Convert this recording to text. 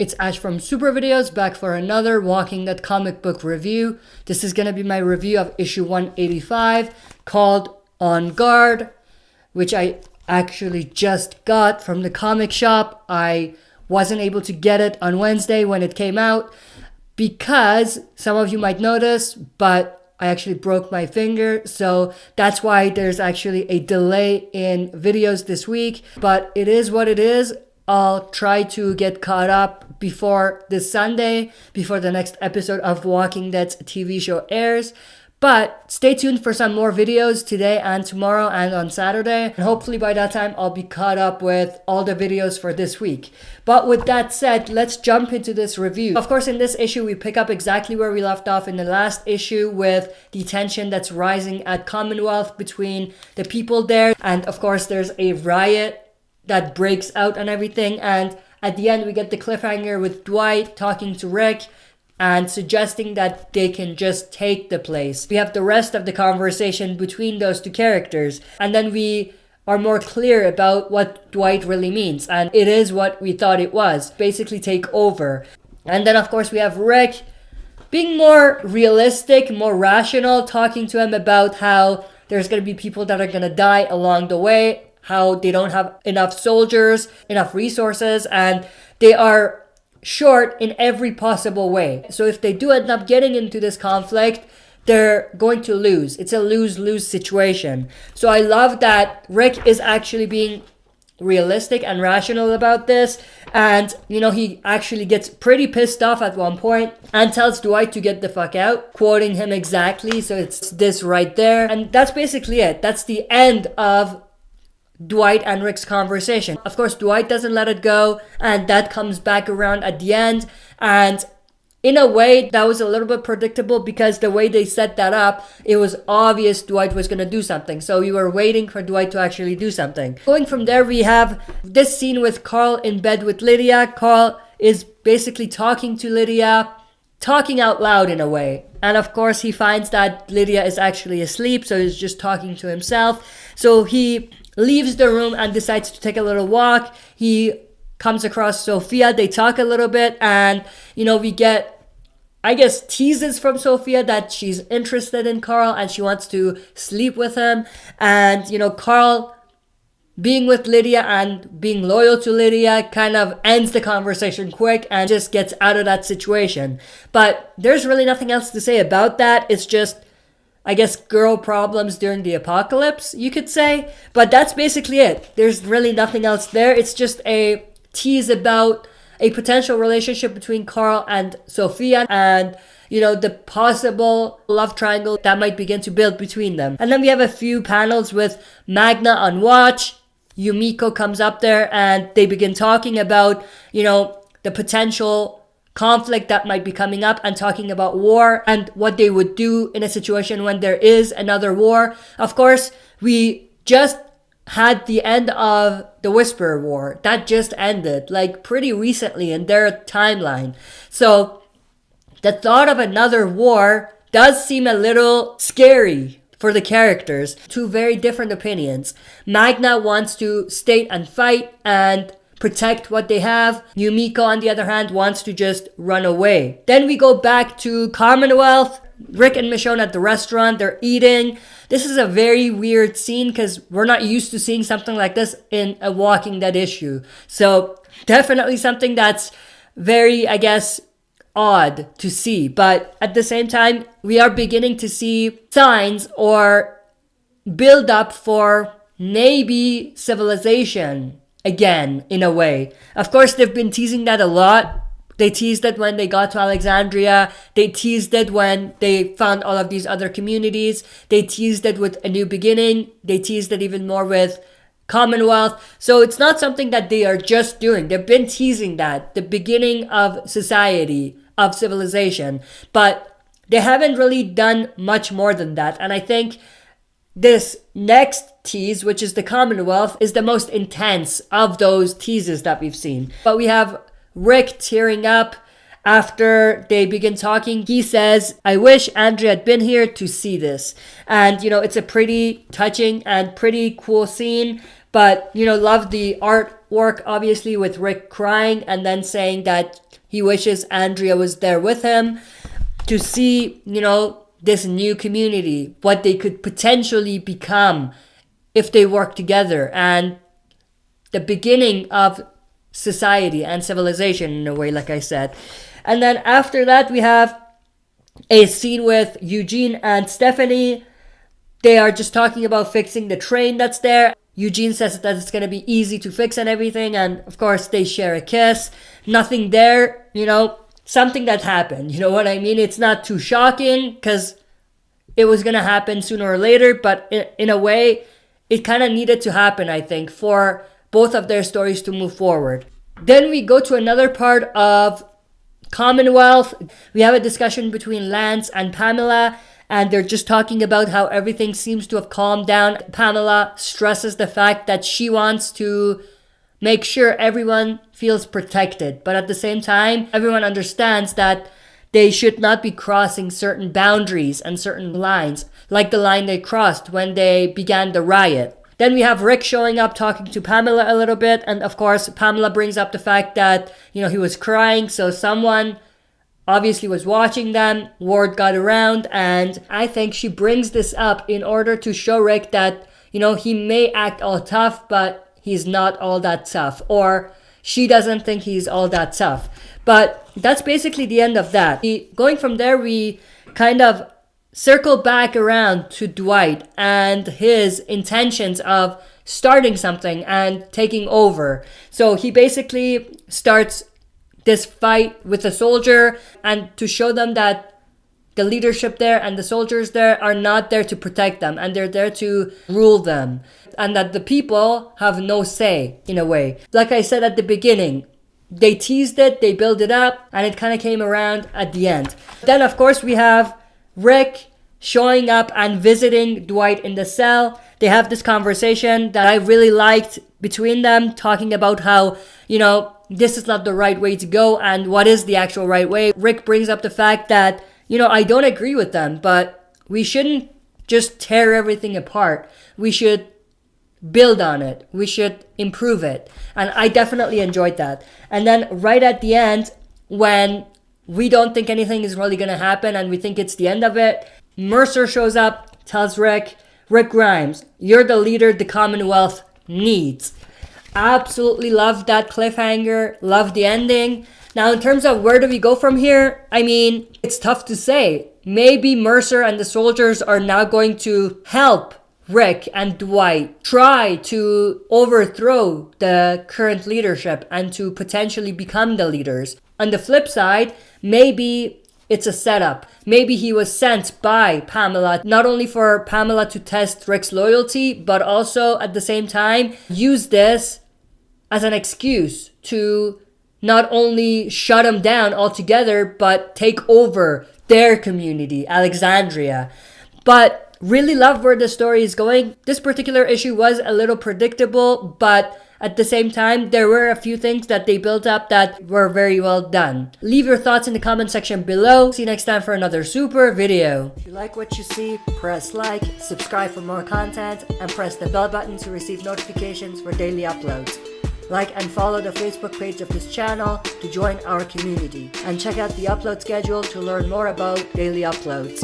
It's Ash from Super Videos, back for another Walking Dead comic book review. This is going to be my review of issue 185 called On Guard, which I actually just got from the comic shop. I wasn't able to get it on Wednesday when it came out because some of you might notice, but I actually broke my finger, so that's why there's actually a delay in videos this week. But it is what it is. I'll try to get caught up before this Sunday, before the next episode of Walking Dead's TV show airs. But stay tuned for some more videos today and tomorrow and on Saturday. And hopefully by that time, I'll be caught up with all the videos for this week. But with that said, let's jump into this review. Of course, in this issue, we pick up exactly where we left off in the last issue with the tension that's rising at Commonwealth between the people there. And of course, there's a riot that breaks out and everything. And at the end, we get the cliffhanger with Dwight talking to Rick and suggesting that they can just take the place. We have the rest of the conversation between those two characters, and then we are more clear about what Dwight really means, and it is what we thought it was, basically take over. And then of course we have Rick being more realistic, more rational, talking to him about how there's going to be people that are going to die along the way, how they don't have enough soldiers, enough resources, and they are short in every possible way. So if they do end up getting into this conflict, they're going to lose. It's a lose-lose situation. So I love that Rick is actually being realistic and rational about this. And, you know, he actually gets pretty pissed off at one point and tells Dwight to get the fuck out, quoting him exactly. So it's this right there. And that's basically it. That's the end of Dwight and Rick's conversation. Of course, Dwight doesn't let it go, and that comes back around at the end. And in a way, that was a little bit predictable because the way they set that up, it was obvious Dwight was going to do something. So we were waiting for Dwight to actually do something. Going from there, we have this scene with Carl in bed with Lydia. Carl is basically talking to Lydia, talking out loud in a way. And of course, he finds that Lydia is actually asleep, so he's just talking to himself. So he leaves the room and decides to take a little walk. He comes across Sophia. They talk a little bit, and, you know, we get, I guess, teases from Sophia that she's interested in Carl and she wants to sleep with him. And, you know, Carl being with Lydia and being loyal to Lydia kind of ends the conversation quick and just gets out of that situation. But there's really nothing else to say about that. It's just, I guess, girl problems during the apocalypse, you could say. But that's basically it. There's really nothing else there. It's just a tease about a potential relationship between Carl and Sophia and, you know, the possible love triangle that might begin to build between them. And then we have a few panels with Magna on watch. Yumiko comes up there and they begin talking about, you know, the potential conflict that might be coming up and talking about war and what they would do in a situation when there is another war. Of course, we just had the end of the Whisperer War. That just ended, like, pretty recently in their timeline. So the thought of another war does seem a little scary for the characters. Two very different opinions. Magna wants to stay and fight and protect what they have. Yumiko, on the other hand, wants to just run away. Then we go back to Commonwealth. Rick and Michonne at the restaurant, they're eating. This is a very weird scene because we're not used to seeing something like this in a Walking Dead issue. So definitely something that's very, I guess, odd to see. But at the same time, we are beginning to see signs or build up for maybe civilization again, in a way. Of course, they've been teasing that a lot. They teased it when they got to Alexandria. They teased it when they found all of these other communities. They teased it with A New Beginning. They teased it even more with Commonwealth. So it's not something that they are just doing. They've been teasing that, the beginning of society, of civilization. But they haven't really done much more than that. And I think this next tease, which is the Commonwealth, is the most intense of those teases that we've seen. But we have Rick tearing up after they begin talking. He says, "I wish Andrea had been here to see this." And, you know, it's a pretty touching and pretty cool scene. But, you know, love the artwork, obviously, with Rick crying and then saying that He wishes Andrea was there with him to see, this new community, what they could potentially become if they work together, and the beginning of society and civilization in a way, like I said. And then after that, we have a scene with Eugene and Stephanie. They are just talking about fixing the train that's there. Eugene says that it's going to be easy to fix and everything. And of course, they share a kiss. Nothing there, something that happened. You know what I mean? It's not too shocking because it was going to happen sooner or later. But in a way, it kind of needed to happen, I think, for both of their stories to move forward. Then we go to another part of Commonwealth. We have a discussion between Lance and Pamela. And they're just talking about how everything seems to have calmed down. Pamela stresses the fact that she wants to make sure everyone feels protected. But at the same time, everyone understands that they should not be crossing certain boundaries and certain lines, like the line they crossed when they began the riot. Then we have Rick showing up talking to Pamela a little bit. And of course, Pamela brings up the fact that, he was crying. So someone obviously was watching them. Ward got around, and I think she brings this up in order to show Rick that, he may act all tough, but he's not all that tough, or she doesn't think he's all that tough. But that's basically the end of that. Going from there, we kind of circle back around to Dwight and his intentions of starting something and taking over. So he basically starts this fight with the soldier, and to show them that the leadership there and the soldiers there are not there to protect them, and they're there to rule them, and that the people have no say in a way. Like I said at the beginning, they teased it, they built it up, and it kind of came around at the end. Then of course we have Rick showing up and visiting Dwight in the cell. They have this conversation that I really liked between them, talking about how, this is not the right way to go, and what is the actual right way. Rick brings up the fact that, I don't agree with them, but we shouldn't just tear everything apart. We should build on it. We should improve it. And I definitely enjoyed that. And then right at the end, when we don't think anything is really going to happen and we think it's the end of it, Mercer shows up, tells Rick Grimes, you're the leader the Commonwealth needs. Absolutely loved that cliffhanger, loved the ending. Now, in terms of where do we go from here, it's tough to say. Maybe Mercer and the soldiers are now going to help Rick and Dwight try to overthrow the current leadership and to potentially become the leaders. On the flip side, maybe it's a setup. Maybe he was sent by Pamela, not only for Pamela to test Rick's loyalty, but also at the same time use this as an excuse to not only shut him down altogether, but take over their community, Alexandria. But really love where the story is going. This particular issue was a little predictable, but at the same time, there were a few things that they built up that were very well done. Leave your thoughts in the comment section below. See you next time for another super video. If you like what you see, press like, subscribe for more content, and press the bell button to receive notifications for daily uploads. Like and follow the Facebook page of this channel to join our community. And check out the upload schedule to learn more about daily uploads.